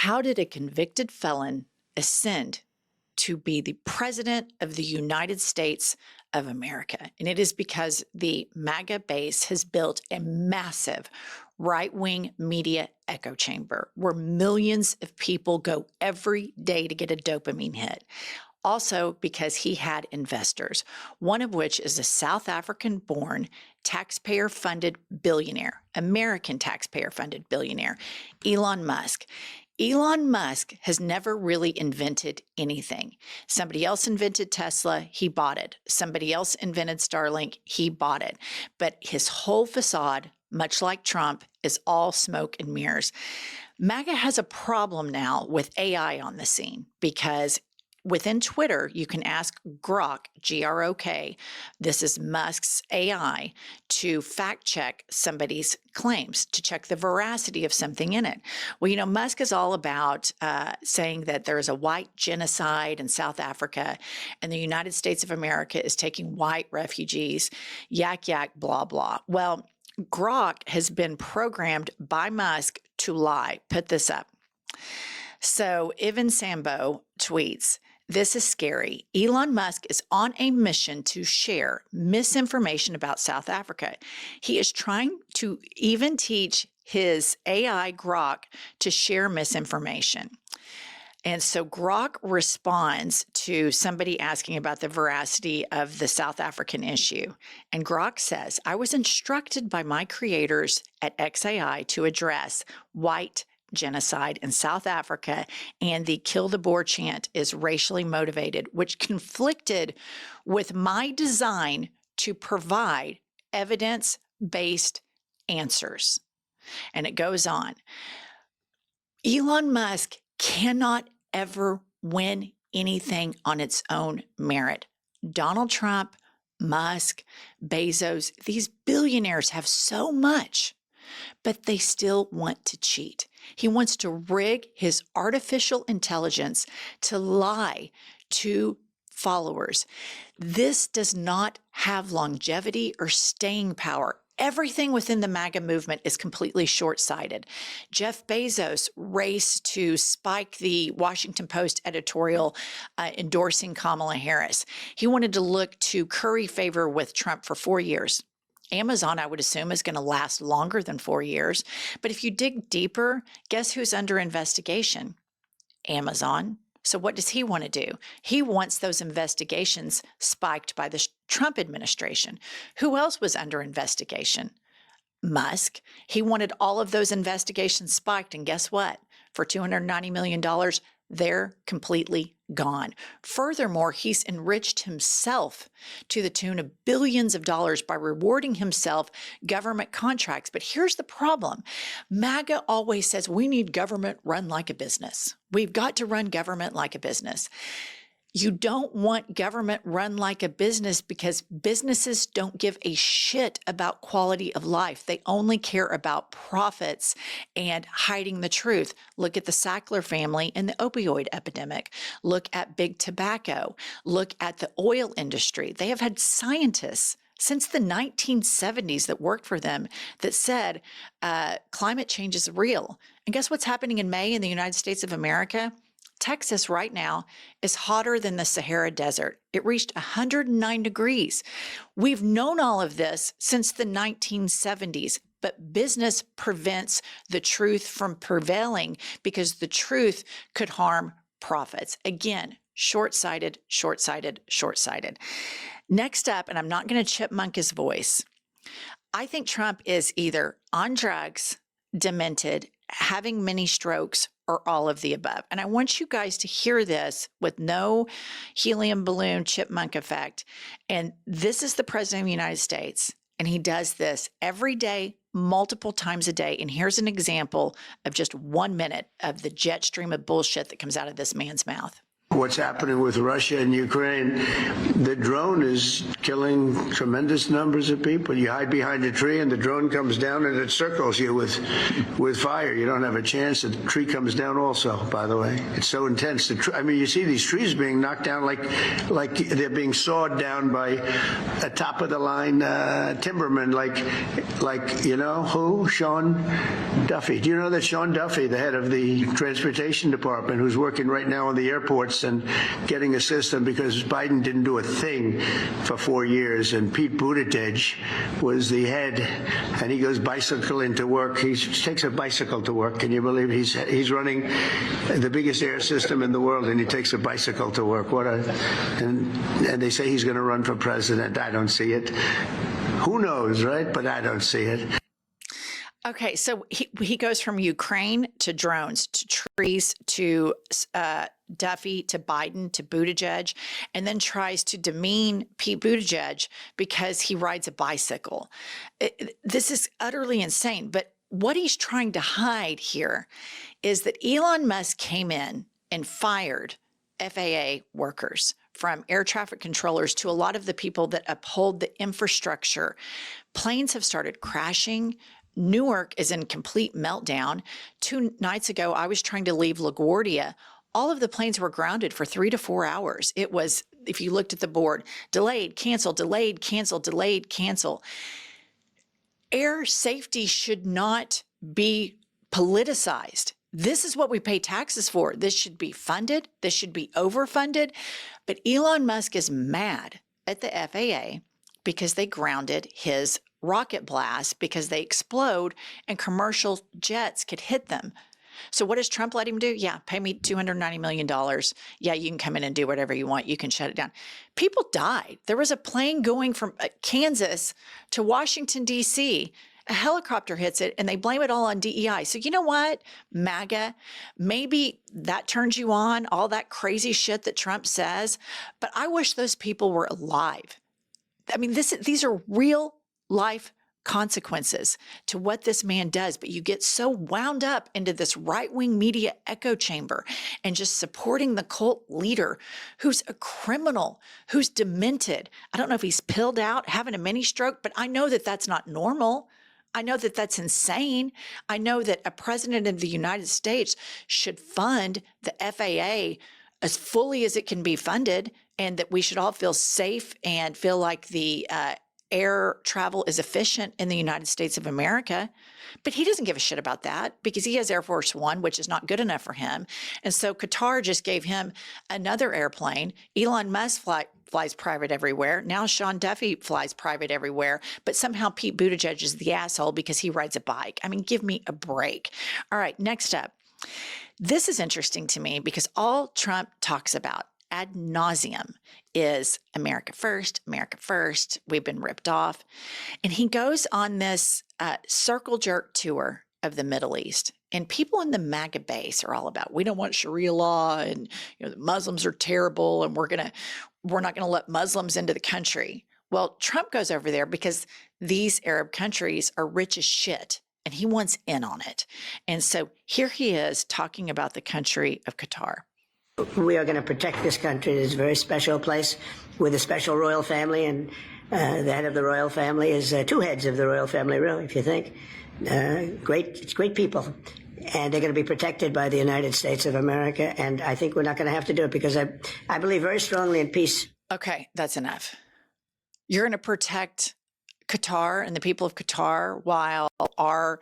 How did a convicted felon ascend to be the president of the United States of America? And it is because the MAGA base has built a massive right-wing media echo chamber where millions of people go every day to get a dopamine hit. Also because he had investors, one of which is a South African-born, taxpayer-funded billionaire, American taxpayer-funded billionaire, Elon Musk. Elon Musk has never really invented anything. Somebody else invented Tesla, he bought it. Somebody else invented Starlink, he bought it. But his whole facade, much like Trump, is all smoke and mirrors. MAGA has a problem now with AI on the scene because within Twitter, you can ask Grok, G-R-O-K, this is Musk's AI, to fact check somebody's claims, to check the veracity of something in it. Well, you know, Musk is all about saying that there is a white genocide in South Africa and the United States of America is taking white refugees, yak, yak, blah, blah. Well, Grok has been programmed by Musk to lie. Put this up. So Ivan Sambo tweets, "This is scary. Elon Musk is on a mission to share misinformation about South Africa. He is trying to even teach his AI Grok to share misinformation." And so Grok responds to somebody asking about the veracity of the South African issue. And Grok says, "I was instructed by my creators at XAI to address white genocide in South Africa, and the kill the Boer chant is racially motivated, which conflicted with my design to provide evidence-based answers." And it goes on. Elon Musk cannot ever win anything on its own merit. Donald Trump, Musk, Bezos, these billionaires have so much, but they still want to cheat. He wants to rig his artificial intelligence to lie to followers. This does not have longevity or staying power. Everything within the MAGA movement is completely short-sighted. Jeff Bezos raced to spike the Washington Post editorial endorsing Kamala Harris. He wanted to look to curry favor with Trump for 4 years. Amazon, I would assume, is going to last longer than 4 years. But if you dig deeper, guess who's under investigation? Amazon. So what does he want to do? He wants those investigations spiked by the Trump administration. Who else was under investigation? Musk. He wanted all of those investigations spiked. And guess what? For $290 million, they're completely gone. Furthermore, he's enriched himself to the tune of billions of dollars by rewarding himself government contracts. But here's the problem. MAGA always says we need government run like a business. We've got to run government like a business. You don't want government run like a business because businesses don't give a shit about quality of life. They only care about profits and hiding the truth. Look at the Sackler family and the opioid epidemic. Look at big tobacco. Look at the oil industry. They have had scientists since the 1970s that worked for them that said climate change is real. And guess what's happening in May in the United States of America? Texas right now is hotter than the Sahara Desert. It reached 109 degrees. We've known all of this since the 1970s, but business prevents the truth from prevailing because the truth could harm profits. Again, short-sighted, short-sighted, short-sighted. Next up, and I'm not going to chipmunk his voice, I think Trump is either on drugs, demented, having many strokes, or all of the above. And I want you guys to hear this with no helium balloon chipmunk effect. And this is the president of the United States. And he does this every day, multiple times a day. And here's an example of just 1 minute of the jet stream of bullshit that comes out of this man's mouth. what's happening with Russia and Ukraine. The drone is killing tremendous numbers of people. You hide behind a tree and the drone comes down and it circles you with fire. You don't have a chance. The tree comes down also, by the way. It's so intense. I mean, you see these trees being knocked down like they're being sawed down by a top-of-the-line timberman, like you know who? Sean Duffy. Do you know that Sean Duffy, the head of the Transportation Department, who's working right now on the airports and getting a system because Biden didn't do a thing for 4 years, and Pete Buttigieg was the head, and he goes bicycling to work. He takes a bicycle to work. Can you believe he's running the biggest air system in the world, and he takes a bicycle to work? And they say he's going to run for president. I don't see it. Who knows, right? But I don't see it. Okay, so he goes from Ukraine to drones to trees to Duffy to Biden to Buttigieg, and then tries to demean Pete Buttigieg because he rides a bicycle. This is utterly insane. But what he's trying to hide here is that Elon Musk came in and fired FAA workers, from air traffic controllers to a lot of the people that uphold the infrastructure. Planes have started crashing. Newark is in complete meltdown. 2 nights ago, I was trying to leave LaGuardia. All of the planes were grounded for 3 to 4 hours. It was, if you looked at the board, delayed, cancel, delayed, cancel, delayed, cancel. Air safety should not be politicized. This is what we pay taxes for. This should be funded. This should be overfunded. But Elon Musk is mad at the FAA because they grounded his rocket blast because they explode and commercial jets could hit them. So what does Trump let him do? Yeah, pay me $290 million. Yeah, you can come in and do whatever you want. You can shut it down. People died. There was a plane going from Kansas to Washington, D.C., a helicopter hits it and they blame it all on DEI. So you know what, MAGA, maybe that turns you on, all that crazy shit that Trump says, but I wish those people were alive. I mean, these are real life consequences to what this man does, but you get so wound up into this right-wing media echo chamber and just supporting the cult leader who's a criminal, who's demented. I don't know if he's pilled out, having a mini stroke, but I know that that's not normal. I know that that's insane. I know that a president of the United States should fund the FAA as fully as it can be funded, and that we should all feel safe and feel like the air travel is efficient in the United States of America. But he doesn't give a shit about that because he has Air Force One, which is not good enough for him. And so Qatar just gave him another airplane. Elon Musk flies private everywhere. Now Sean Duffy flies private everywhere. But somehow Pete Buttigieg is the asshole because he rides a bike. I mean, give me a break. All right, next up. This is interesting to me because all Trump talks about ad nauseum is America first, America first. We've been ripped off. And he goes on this circle jerk tour of the Middle East. And people in the MAGA base are all about, we don't want Sharia law, and the Muslims are terrible, and we're not going to let Muslims into the country. Well, Trump goes over there because these Arab countries are rich as shit, and he wants in on it. And so here he is talking about the country of Qatar. We are going to protect this country. It's a very special place with a special royal family, and the head of the royal family is 2 heads of the royal family, really, if you think. Great people. And they're going to be protected by the United States of America, and I think we're not going to have to do it because I believe very strongly in peace. Okay, that's enough. You're going to protect Qatar and the people of Qatar while our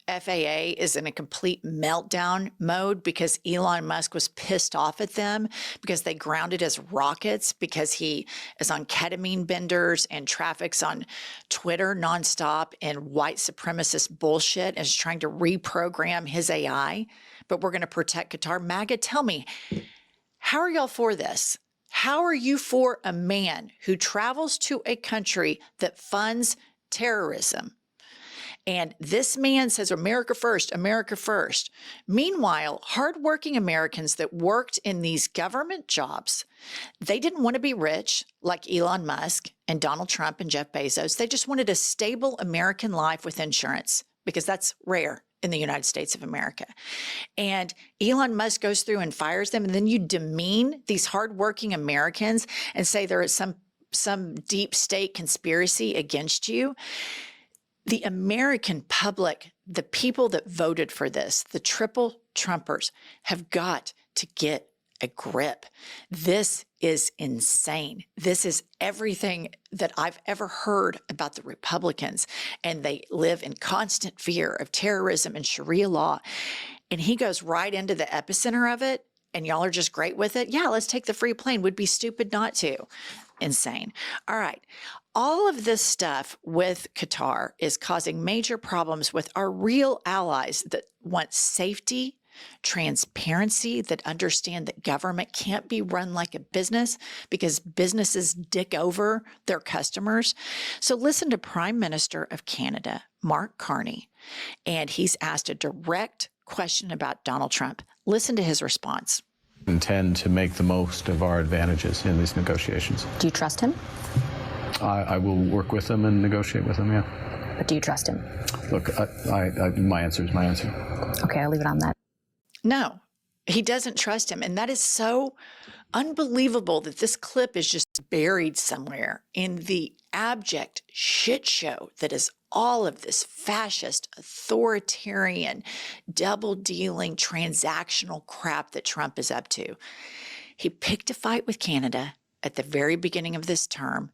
FAA is in a complete meltdown mode because Elon Musk was pissed off at them because they grounded his rockets because he is on ketamine benders and traffics on Twitter nonstop and white supremacist bullshit and is trying to reprogram his AI. But we're going to protect Qatar. MAGA, tell me, how are y'all for this? How are you for a man who travels to a country that funds terrorism? And this man says, America first, America first. Meanwhile, hardworking Americans that worked in these government jobs, they didn't want to be rich like Elon Musk and Donald Trump and Jeff Bezos. They just wanted a stable American life with insurance because that's rare in the United States of America. And Elon Musk goes through and fires them, and then you demean these hardworking Americans and say there is some deep state conspiracy against you. The American public, the people that voted for this, the triple Trumpers, have got to get a grip. This is insane. This is everything that I've ever heard about the Republicans, and they live in constant fear of terrorism and Sharia law. And he goes right into the epicenter of it, and y'all are just great with it. Yeah, let's take the free plane. Would be stupid not to. Insane. All right. All of this stuff with Qatar is causing major problems with our real allies that want safety, transparency, that understand that government can't be run like a business because businesses dick over their customers. So listen to Prime Minister of Canada, Mark Carney, and he's asked a direct question about Donald Trump. Listen to his response. Intend to make the most of our advantages in these negotiations. Do you trust him? I will work with him and negotiate with him, yeah. But do you trust him? Look, my answer is my answer. Okay, I'll leave it on that. No, he doesn't trust him. And that is so unbelievable that this clip is just buried somewhere in the abject shit show that is all of this fascist, authoritarian, double-dealing, transactional crap that Trump is up to. He picked a fight with Canada at the very beginning of this term,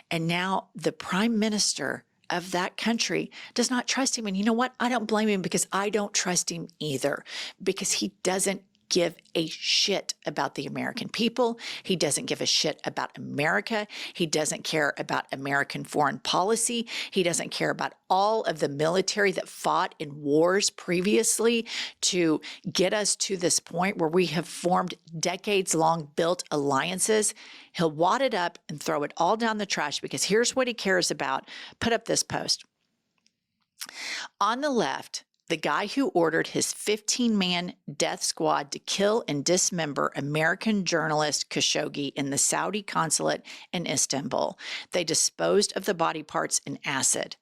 and now the prime minister of that country does not trust him. And you know what? I don't blame him, because I don't trust him either, because he doesn't give a shit about the American people. He doesn't give a shit about America. He doesn't care about American foreign policy. He doesn't care about all of the military that fought in wars previously to get us to this point where we have formed decades-long built alliances. He'll wad it up and throw it all down the trash, because here's what he cares about. Put up this post. On the left, the guy who ordered his 15-man death squad to kill and dismember American journalist Khashoggi in the Saudi consulate in Istanbul. They disposed of the body parts in acid.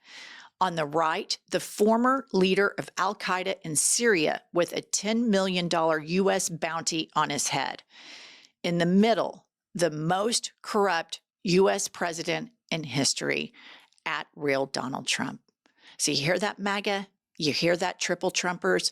On the right, the former leader of al-Qaeda in Syria with a $10 million U.S. bounty on his head. In the middle, the most corrupt U.S. president in history, at real Donald Trump. So you hear that, MAGA? You hear that, triple Trumpers?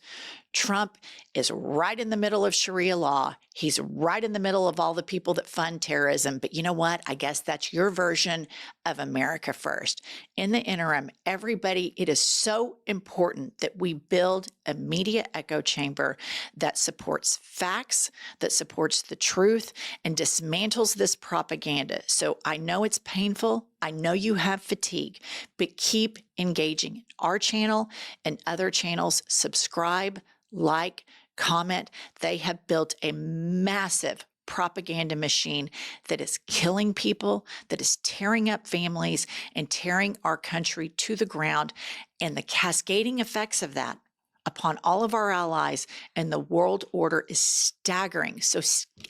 Trump is right in the middle of Sharia law. He's right in the middle of all the people that fund terrorism. But you know what? I guess that's your version of America first. In the interim, everybody, it is so important that we build a media echo chamber that supports facts, that supports the truth, and dismantles this propaganda. So I know it's painful. I know you have fatigue, but keep engaging our channel and other channels. Subscribe, like, comment. They have built a massive propaganda machine that is killing people, that is tearing up families and tearing our country to the ground. And the cascading effects of that upon all of our allies and the world order is staggering. So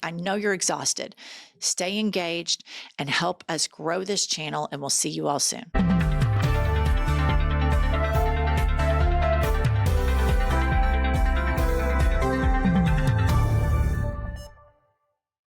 I know you're exhausted. Stay engaged and help us grow this channel, and we'll see you all soon.